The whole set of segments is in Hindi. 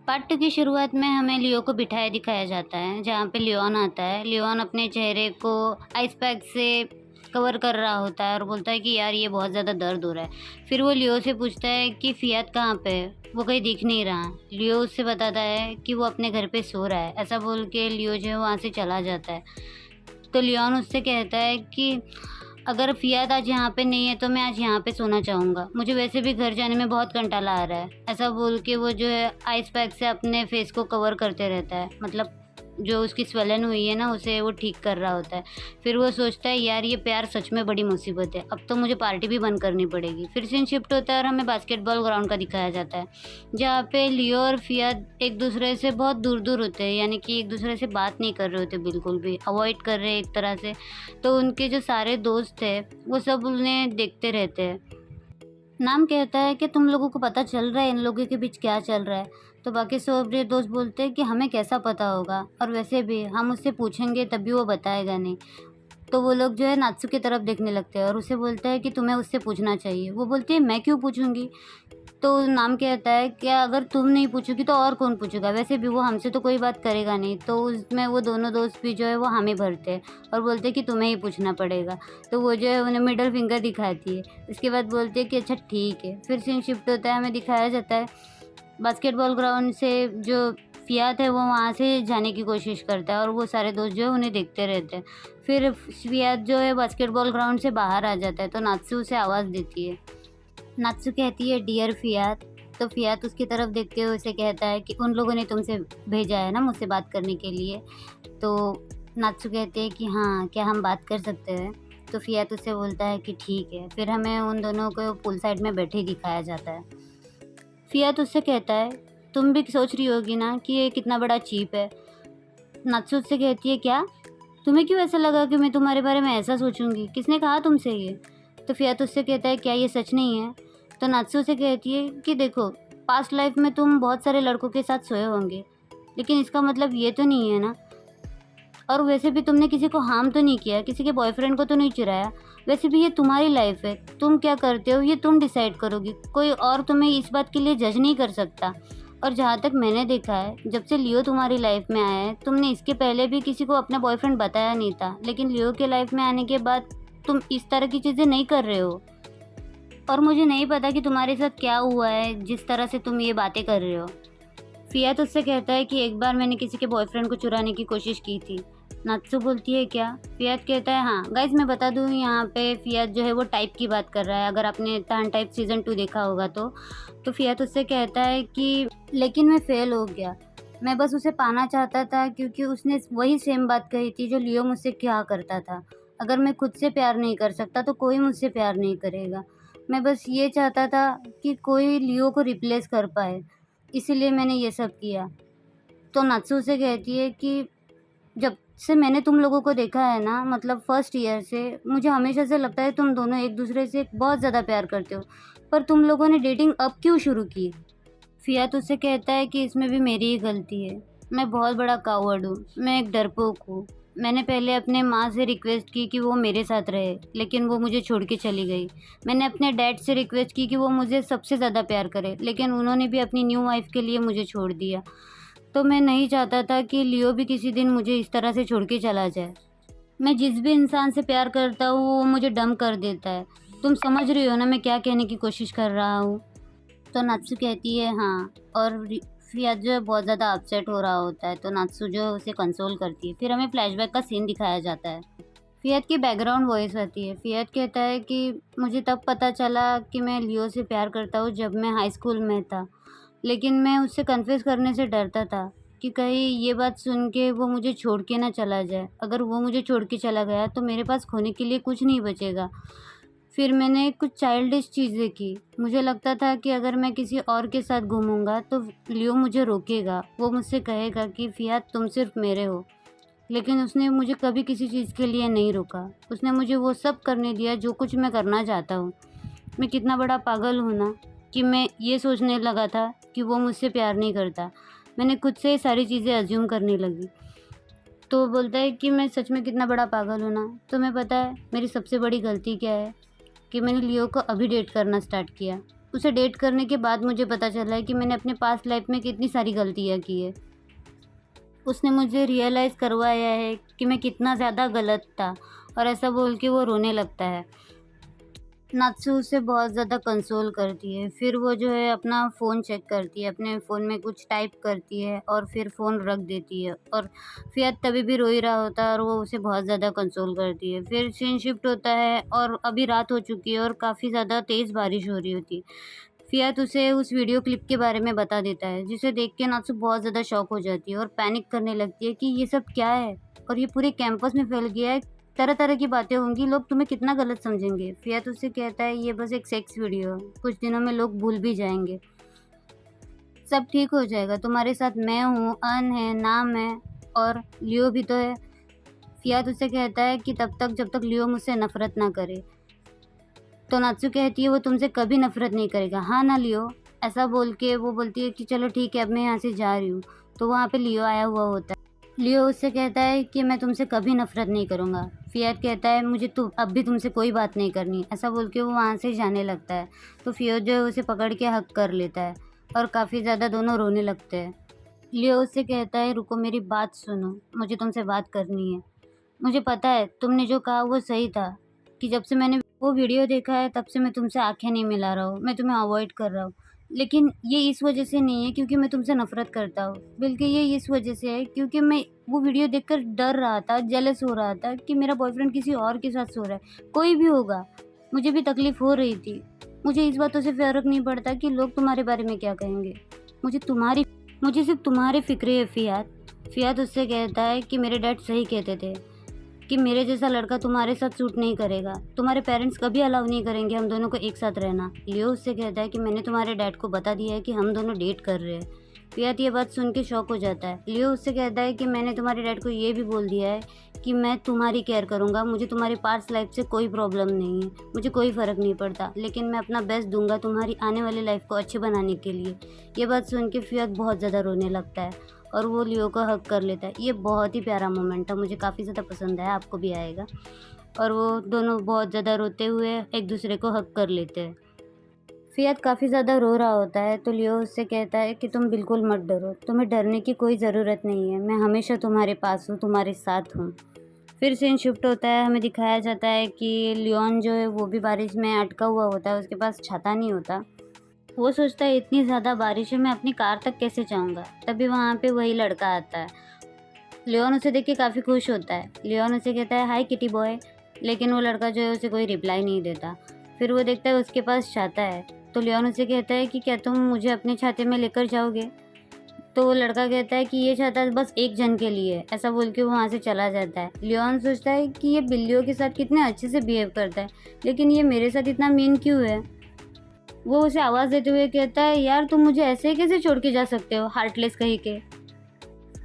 पार्ट 2 की शुरुआत में हमें लियो को बिठाया दिखाया जाता है, जहाँ पे लियोन आता है। लियोन अपने चेहरे को आइस पैक से कवर कर रहा होता है और बोलता है कि यार ये बहुत ज़्यादा दर्द हो रहा है। फिर वो लियो से पूछता है कि फियात कहाँ पे है? वो कहीं दिख नहीं रहा। लियो उससे बताता है कि वो अपने घर पे सो रहा है। ऐसा बोल के लियो जो है वहाँ से चला जाता है। तो लियोन उससे कहता है कि अगर फ़ियाद आज यहाँ पे नहीं है तो मैं आज यहाँ पे सोना चाहूँगा। मुझे वैसे भी घर जाने में बहुत कंटाला आ रहा है। ऐसा बोल के वो जो है आइस पैक से अपने फेस को कवर करते रहता है। मतलब जो उसकी स्वेलन हुई है ना उसे वो ठीक कर रहा होता है। फिर वो सोचता है यार ये प्यार सच में बड़ी मुसीबत है। अब तो मुझे पार्टी भी बंद करनी पड़ेगी। फिर सीन शिफ्ट होता है और हमें बास्केटबॉल ग्राउंड का दिखाया जाता है। जहाँ पे लियो और फ़ियाद एक दूसरे से बहुत दूर-दूर होते हैं, यानी कि एक दूसरे से बात नहीं कर रहे होते बिल्कुल भी, अवॉइड कर रहे हैं एक तरह से। तो उनके जो सारे दोस्त हैं, वो सब उन्हें देखते रहते हैं। नाम कहता है कि तुम लोगों को पता चल रहा है इन लोगों के बीच क्या चल रहा है? तो बाकी सब ये दोस्त बोलते हैं कि हमें कैसा पता होगा और वैसे भी हम उससे पूछेंगे तभी वो बताएगा नहीं। तो वो लोग जो है नात्सू की तरफ देखने लगते हैं और उसे बोलता है कि तुम्हें उससे पूछना चाहिए। वो बोलती है मैं क्यों पूछूंगी? तो नाम कहता है कि अगर तुम नहीं पूछोगी तो और कौन पूछेगा? वैसे भी वो हमसे तो कोई बात करेगा नहीं। तो उसमें वो दोनों दोस्त भी जो है वो हामी भरते हैं और बोलते हैं कि तुम्हें ही पूछना पड़ेगा। तो वो जो है उन्हें मिडल फिंगर दिखाती है। उसके बाद बोलती है कि अच्छा ठीक है। फिर सीन शिफ्ट होता है, हमें दिखाया जाता है बास्केटबॉल ग्राउंड से जो फ़ियात है वो वहाँ से जाने की कोशिश करता है और वो सारे दोस्त जो है उन्हें देखते रहते हैं। फिर फ़ियात जो है बास्केटबॉल ग्राउंड से बाहर आ जाता है तो नात्सू उसे आवाज़ देती है। नात्सू कहती है डियर फ़ियात। तो फ़ियात उसकी तरफ देखते हुए उसे कहता है कि उन लोगों ने तुमसे भेजा है ना मुझसे बात करने के लिए। तो नात्सू कहते हैं कि हाँ, क्या हम बात कर सकते हैं? तो फ़ियात उससे बोलता है कि ठीक है। फिर हमें उन दोनों को पूल साइड में बैठे दिखाया जाता है। फ़ियात उससे कहता है तुम भी सोच रही होगी ना कि ये कितना बड़ा चीप है। नात्सु उससे कहती है क्या? तुम्हें क्यों ऐसा लगा कि मैं तुम्हारे बारे में ऐसा सोचूंगी? किसने कहा तुमसे ये? तो फ़ियात उससे कहता है क्या ये सच नहीं है? तो नात्सु उसे कहती है कि देखो, पास्ट लाइफ में तुम बहुत सारे लड़कों के साथ सोए होंगे, लेकिन इसका मतलब ये तो नहीं है ना। और वैसे भी तुमने किसी को हार्म तो नहीं किया, किसी के बॉयफ्रेंड को तो नहीं चुराया। वैसे भी ये तुम्हारी लाइफ है, तुम क्या करते हो ये तुम डिसाइड करोगी, कोई और तुम्हें इस बात के लिए जज नहीं कर सकता। और जहाँ तक मैंने देखा है, जब से लियो तुम्हारी लाइफ में आया है, तुमने इसके पहले भी किसी को अपना बॉयफ्रेंड बताया नहीं था, लेकिन लियो के लाइफ में आने के बाद तुम इस तरह की चीज़ें नहीं कर रहे हो। और मुझे नहीं पता कि तुम्हारे साथ क्या हुआ है जिस तरह से तुम ये बातें कर रहे हो। फ़ियात उससे कहता है कि एक बार मैंने किसी के बॉयफ्रेंड को चुराने की कोशिश की थी। नात्सु बोलती है क्या? फ़ियात कहता है हाँ। गाइस मैं बता दूँ यहाँ पे फ़ियात जो है वो टाइप की बात कर रहा है, अगर आपने तान टाइप सीज़न 2 देखा होगा तो। फ़ियात उससे कहता है कि लेकिन मैं फ़ेल हो गया। मैं बस उसे पाना चाहता था क्योंकि उसने वही सेम बात कही थी जो लियो मुझसे कहा करता था। अगर मैं खुद से प्यार नहीं कर सकता तो कोई मुझसे प्यार नहीं करेगा। मैं बस ये चाहता था कि कोई लियो को रिप्लेस कर पाए, इसीलिए मैंने ये सब किया। तो नात्सु से कहती है कि जब से मैंने तुम लोगों को देखा है ना, मतलब फर्स्ट ईयर से, मुझे हमेशा से लगता है तुम दोनों एक दूसरे से बहुत ज़्यादा प्यार करते हो, पर तुम लोगों ने डेटिंग अब क्यों शुरू की? फ़ियात उससे कहता है कि इसमें भी मेरी ही गलती है। मैं बहुत बड़ा कावर्ड हूँ, मैं एक डरपोक हूँ। मैंने पहले अपने माँ से रिक्वेस्ट की कि वो मेरे साथ रहे, लेकिन वो मुझे छोड़ के चली गई। मैंने अपने डैड से रिक्वेस्ट की कि वो मुझे सबसे ज़्यादा प्यार करे, लेकिन उन्होंने भी अपनी न्यू वाइफ़ के लिए मुझे छोड़ दिया। तो मैं नहीं चाहता था कि लियो भी किसी दिन मुझे इस तरह से छोड़ के चला जाए। मैं जिस भी इंसान से प्यार करता हूँ, वो मुझे डंप कर देता है। तुम समझ रही हो ना मैं क्या कहने की कोशिश कर रहा हूँ? तो नात्सु कहती है हाँ। और फ़ियात जो है बहुत ज़्यादा अपसेट हो रहा होता है, तो नात्सु जो है उसे कंसोल करती है। फिर हमें फ्लैशबैक का सीन दिखाया जाता है। फ़ियात की बैकग्राउंड वॉइस आती है। फ़ियात कहता है कि मुझे तब पता चला कि मैं लियो से प्यार करता हूँ जब मैं हाई स्कूल में था, लेकिन मैं उससे कन्फेस करने से डरता था कि कहीं ये बात सुन के वो मुझे छोड़ के ना चला जाए। अगर वो मुझे छोड़ के चला गया तो मेरे पास खोने के लिए कुछ नहीं बचेगा। फिर मैंने कुछ चाइल्डिश चीज़ें की। मुझे लगता था कि अगर मैं किसी और के साथ घूमूंगा तो लियो मुझे रोकेगा। वो मुझसे कहेगा कि फ़ियात तुम सिर्फ मेरे हो। लेकिन उसने मुझे कभी किसी चीज़ के लिए नहीं रोका। उसने मुझे वो सब करने दिया जो कुछ मैं करना चाहता हूँ। मैं कितना बड़ा पागल हूँ ना कि मैं ये सोचने लगा था कि वो मुझसे प्यार नहीं करता। मैंने खुद से ये सारी चीज़ें अज़्यूम करने लगी। तो वो बोलता है कि मैं सच में कितना बड़ा पागल हूँ ना। तुम्हें पता है मेरी सबसे बड़ी गलती क्या है? कि मैंने लियो को अभी डेट करना स्टार्ट किया। उसे डेट करने के बाद मुझे पता चला है कि मैंने अपने पास्ट लाइफ में कितनी सारी गलतियाँ की है। उसने मुझे रियलाइज़ करवाया है कि मैं कितना ज़्यादा गलत था, और ऐसा बोल के वो रोने लगता है। नात्सु उसे बहुत ज़्यादा कंसोल करती है। फिर वो जो है अपना फ़ोन चेक करती है, अपने फ़ोन में कुछ टाइप करती है और फिर फ़ोन रख देती है, और फ़ियाद तभी भी रो ही रहा होता है और वो उसे बहुत ज़्यादा कंसोल करती है। फिर सीन शिफ्ट होता है और अभी रात हो चुकी है और काफ़ी ज़्यादा तेज़ बारिश हो रही होती है। फ़ियाद उसे उस वीडियो क्लिप के बारे में बता देता है, जिसे देख के नात्सु बहुत ज़्यादा शॉक हो जाती है और पैनिक करने लगती है कि ये सब क्या है? और ये पूरे कैंपस में फैल गया है, तरह-तरह की बातें होंगी, लोग तुम्हें कितना गलत समझेंगे। फ़ियाद उससे कहता है ये बस एक सेक्स वीडियो है, कुछ दिनों में लोग भूल भी जाएँगे। सब ठीक हो जाएगा, तुम्हारे साथ मैं हूँ, अन है, नाम है और लियो भी तो है। फ़ियाद उससे कहता है कि तब तक जब तक लियो मुझसे नफ़रत ना करे। तो नात्सु कहती है वो तुमसे कभी नफ़रत नहीं करेगा, हाँ ना लियो? ऐसा बोल के वो बोलती है कि चलो ठीक है, अब मैं यहाँ से जा रही हूँ। तो वहाँ पे लियो आया हुआ होता है। लियो उससे कहता है कि मैं तुमसे कभी नफ़रत नहीं करूँगा। फ़ियाद कहता है मुझे अब भी तुमसे कोई बात नहीं करनी। ऐसा बोल के वो वहाँ से जाने लगता है। तो फ़ियाद जो है उसे पकड़ के हग कर लेता है और काफ़ी ज़्यादा दोनों रोने लगते हैं। लियो उससे कहता है रुको, मेरी बात सुनो, मुझे तुमसे बात करनी है। मुझे पता है तुमने जो कहा वो सही था, कि जब से मैंने वो वीडियो देखा है तब से मैं तुमसे आँखें नहीं मिला रहा हूँ, मैं तुम्हें अवॉइड कर रहा हूँ। लेकिन ये इस वजह से नहीं है क्योंकि मैं तुमसे नफ़रत करता हूँ, बल्कि ये इस वजह से है क्योंकि मैं वो वीडियो देखकर डर रहा था, जेलस हो रहा था कि मेरा बॉयफ्रेंड किसी और के साथ सो रहा है। कोई भी होगा, मुझे भी तकलीफ़ हो रही थी। मुझे इस बातों से फ़र्क नहीं पड़ता कि लोग तुम्हारे बारे में क्या कहेंगे। मुझे तुम्हारी मुझे सिर्फ़ तुम्हारी फ़िक्र है फ़ियाद। फ़ियाद उससे कहता है कि मेरे डैड सही कहते थे कि मेरे जैसा लड़का तुम्हारे साथ सूट नहीं करेगा। तुम्हारे पेरेंट्स कभी अलाउ नहीं करेंगे हम दोनों को एक साथ रहना। लियो उससे कहता है कि मैंने तुम्हारे डैड को बता दिया है कि हम दोनों डेट कर रहे हैं। फ़ियाद ये बात सुन के शॉक हो जाता है। लियो उससे कहता है कि मैंने तुम्हारे डैड को ये भी बोल दिया है कि मैं तुम्हारी केयर करूँगा, मुझे तुम्हारी पास्ट लाइफ से कोई प्रॉब्लम नहीं है, मुझे कोई फ़र्क नहीं पड़ता, लेकिन मैं अपना बेस्ट दूँगा तुम्हारी आने वाली लाइफ को अच्छी बनाने के लिए। ये बात सुन के फ़ियाद बहुत ज़्यादा रोने लगता है और वो लियो को हग कर लेता है। ये बहुत ही प्यारा मोमेंट था, मुझे काफ़ी ज़्यादा पसंद आया, आपको भी आएगा। और वो दोनों बहुत ज़्यादा रोते हुए एक दूसरे को हग कर लेते हैं। फ़ियाद काफ़ी ज़्यादा रो रहा होता है तो लियो उससे कहता है कि तुम बिल्कुल मत डरो, तुम्हें डरने की कोई ज़रूरत नहीं है, मैं हमेशा तुम्हारे पास हूँ, तुम्हारे साथ हूँ। फिर सीन शिफ्ट होता है, हमें दिखाया जाता है कि लियोन जो है वो भी बारिश में अटका हुआ होता है, उसके पास छाता नहीं होता। वो सोचता है इतनी ज़्यादा बारिश है, मैं अपनी कार तक कैसे जाऊँगा? तभी वहाँ पे वही लड़का आता है। लियोन उसे देख के काफ़ी खुश होता है। लियोन उसे कहता है हाय किटी बॉय, लेकिन वो लड़का जो है उसे कोई रिप्लाई नहीं देता। फिर वो देखता है उसके पास छाता है, तो लियोन उसे कहता है कि क्या तुम मुझे अपने छाते में लेकर जाओगे? तो वो लड़का कहता है कि ये छाता बस एक जन के लिए है। ऐसा बोल के वो वहाँ से चला जाता है। लियोन सोचता है कि ये बिल्लियों के साथ कितने अच्छे से बिहेव करता है, लेकिन ये मेरे साथ इतना मीन क्यों है? वो उसे आवाज़ देते हुए कहता है यार तुम मुझे ऐसे ही कैसे छोड़ के जा सकते हो, हार्टलेस कहीं के।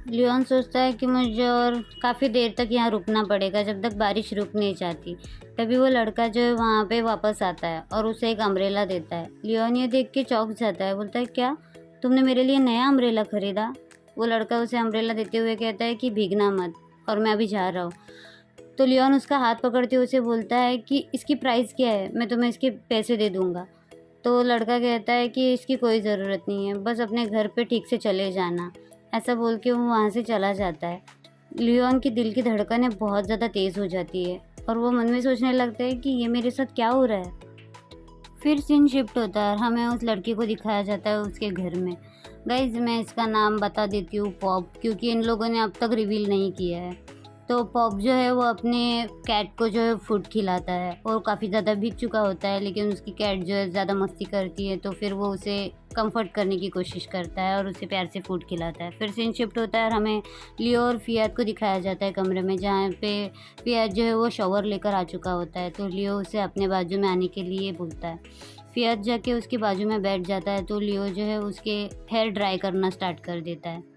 लियोन सोचता है कि मुझे और काफ़ी देर तक यहाँ रुकना पड़ेगा जब तक बारिश रुक नहीं जाती। तभी वो लड़का जो है वहाँ पे वापस आता है और उसे एक अम्ब्रेला देता है। लियोन ये देख के चौंक जाता है, बोलता है क्या तुमने मेरे लिए नया अम्ब्रेला खरीदा? वो लड़का उसे अम्ब्रेला देते हुए कहता है कि भीगना मत, और मैं अभी जा रहा हूँ। तो लियोन उसका हाथ पकड़ते हुए उसे बोलता है कि इसकी प्राइस क्या है, मैं तुम्हें इसके पैसे दे दूँगा। तो लड़का कहता है कि इसकी कोई ज़रूरत नहीं है, बस अपने घर पे ठीक से चले जाना। ऐसा बोल के वो वहाँ से चला जाता है। लियोन की दिल की धड़कनें बहुत ज़्यादा तेज़ हो जाती है और वो मन में सोचने लगता है कि ये मेरे साथ क्या हो रहा है। फिर सीन शिफ्ट होता है और हमें उस लड़की को दिखाया जाता है उसके घर में। गाइज मैं इसका नाम बता देती हूँ पॉप, क्योंकि इन लोगों ने अब तक रिवील नहीं किया है। तो पॉप जो है वो अपने कैट को जो है फूड खिलाता है और काफ़ी ज़्यादा भीग चुका होता है, लेकिन उसकी कैट जो है ज़्यादा मस्ती करती है तो फिर वो उसे कंफर्ट करने की कोशिश करता है और उसे प्यार से फूड खिलाता है। फिर सीन शिफ्ट होता है और हमें लियो और फ़ियाद को दिखाया जाता है कमरे में, जहाँ पे फ़ियाद जो है वो शॉवर लेकर आ चुका होता है। तो लियो उसे अपने बाजू में आने के लिए बोलता है। फ़ियाद जाके उसके बाजू में बैठ जाता है तो लियो जो है उसके हेयर ड्राई करना स्टार्ट कर देता है।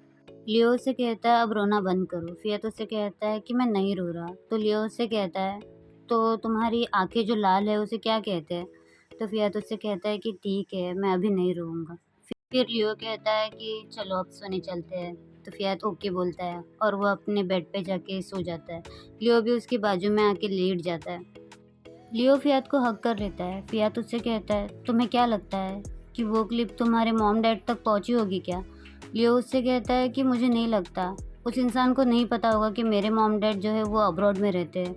लियो से कहता है अब रोना बंद करो। फ़ियाद उससे कहता है कि मैं नहीं रो रहा। तो लियो से कहता है तो तुम्हारी आंखें जो लाल है उसे क्या कहते हैं? तो फ़ियाद उससे कहता है कि ठीक है, मैं अभी नहीं रोऊँगा। फिर लियो कहता है कि चलो अब सोने चलते हैं। तो फ़ियाद ओके बोलता है और वो अपने बेड पे जाके सो जाता है। लियो भी उसके बाजू में आके लेट जाता है। लियो फ़ियात को हग कर लेता है। फ़ियात उससे कहता है, तुम्हें क्या लगता है कि वो क्लिप तुम्हारे मॉम डैड तक पहुँची होगी क्या? लियो उससे कहता है कि मुझे नहीं लगता। उस इंसान को नहीं पता होगा कि मेरे मॉम डैड जो है वो अब्रॉड में रहते हैं।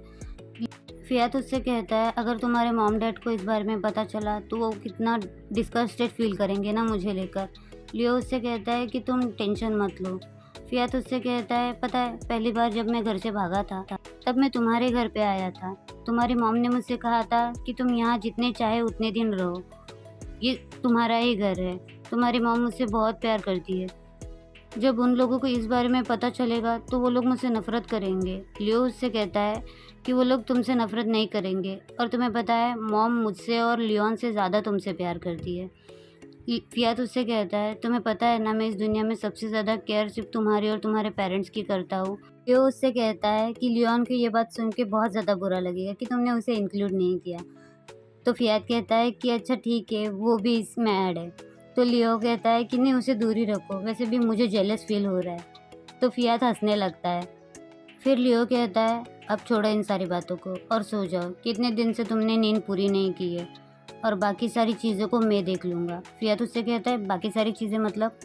फ़ियात उससे कहता है, अगर तुम्हारे मॉम डैड को इस बारे में पता चला तो वो कितना डिस्गस्टेड फ़ील करेंगे ना मुझे लेकर। लियो उससे कहता है कि तुम टेंशन मत लो। फ़ियात उससे कहता है, पता है पहली बार जब मैं घर से भागा था तब मैं तुम्हारे घर पे आया था। तुम्हारी मॉम ने मुझसे कहा था कि तुम यहाँ जितने चाहे उतने दिन रहो, ये तुम्हारा ही घर है। तुम्हारी मॉम मुझसे बहुत प्यार करती है। जब उन लोगों को इस बारे में पता चलेगा तो वो लोग मुझसे नफ़रत करेंगे। लियो उससे कहता है कि वो लोग तुमसे नफ़रत नहीं करेंगे और तुम्हें पता है मॉम मुझसे और लियोन से ज़्यादा तुमसे प्यार करती है। फ़ियात उससे कहता है, तुम्हें पता है ना मैं इस दुनिया में सबसे ज़्यादा केयर सिर्फ़ तुम्हारी और तुम्हारे पेरेंट्स की करता हूँ। लियो उससे कहता है कि लियोन को ये बात सुन के बहुत ज़्यादा बुरा लगेगा कि तुमने उसे इंक्लूड नहीं किया। तो फ़ियात कहता है कि अच्छा ठीक है, वो भी इसमें ऐड है। तो लियो कहता है कि नहीं उसे दूर ही रखो, वैसे भी मुझे जेलस फ़ील हो रहा है। तो फ़ियात हँसने लगता है। फिर लियो कहता है, अब छोड़ो इन सारी बातों को और सो जाओ। कितने दिन से तुमने नींद पूरी नहीं की है और बाकी सारी चीज़ों को मैं देख लूँगा। फ़ियात उससे कहता है, बाकी सारी चीज़ें मतलब?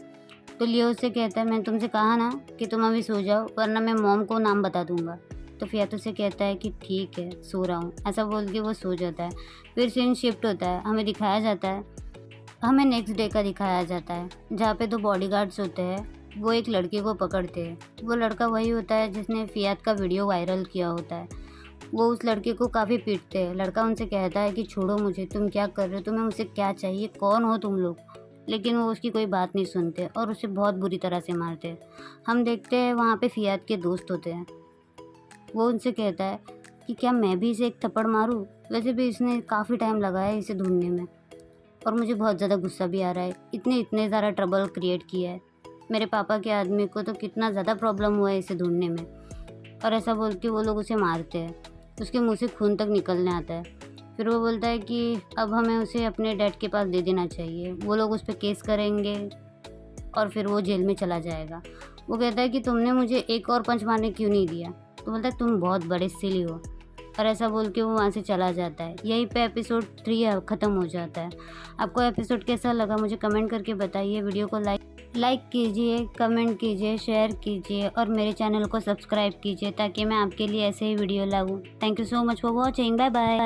तो लियो उससे कहता है, मैंने तुमसे कहा ना कि तुम अभी सो जाओ वरना मैं मॉम को नाम बता दूँगा। तो फ़ियात उससे कहता है कि ठीक है, सो रहा हूँ। ऐसा बोल के वो सो जाता है। फिर सीन शिफ्ट होता है, हमें नेक्स्ट डे का दिखाया जाता है जहाँ पे 2 बॉडीगार्ड्स होते हैं। वो एक लड़के को पकड़ते हैं। वो लड़का वही होता है जिसने फ़ियात का वीडियो वायरल किया होता है। वो उस लड़के को काफ़ी पीटते हैं। लड़का उनसे कहता है कि छोड़ो मुझे, तुम क्या कर रहे हो? तुम्हें मुझसे क्या चाहिए? कौन हो तुम लोग? लेकिन वो उसकी कोई बात नहीं सुनते और उसे बहुत बुरी तरह से मारते हैं। हम देखते हैं वहाँ पे फ़ियात के दोस्त होते हैं। वो उनसे कहता है कि क्या मैं भी इसे एक थप्पड़ मारूँ? वैसे भी इसने काफ़ी टाइम लगाया है इसे ढूँढने में और मुझे बहुत ज़्यादा गुस्सा भी आ रहा है। इतने ज़्यादा ट्रबल क्रिएट किया है। मेरे पापा के आदमी को तो कितना ज़्यादा प्रॉब्लम हुआ है इसे ढूँढने में। और ऐसा बोल के वो लोग उसे मारते हैं। उसके मुँह से खून तक निकलने आता है। फिर वो बोलता है कि अब हमें उसे अपने डैड के पास दे देना चाहिए। वो लोग उस पे केस करेंगे और फिर वो जेल में चला जाएगा। वो कहता है कि तुमने मुझे एक और पंच मारने क्यों नहीं दिया? तो बोलता है तुम बहुत बड़े सिली हो। और ऐसा बोल के वो वहाँ से चला जाता है। यहीं पे एपिसोड 3 ख़त्म हो जाता है। आपको एपिसोड कैसा लगा मुझे कमेंट करके बताइए। वीडियो को लाइक कीजिए, कमेंट कीजिए, शेयर कीजिए और मेरे चैनल को सब्सक्राइब कीजिए ताकि मैं आपके लिए ऐसे ही वीडियो लाऊँ। Thank you so much for watching. Bye bye.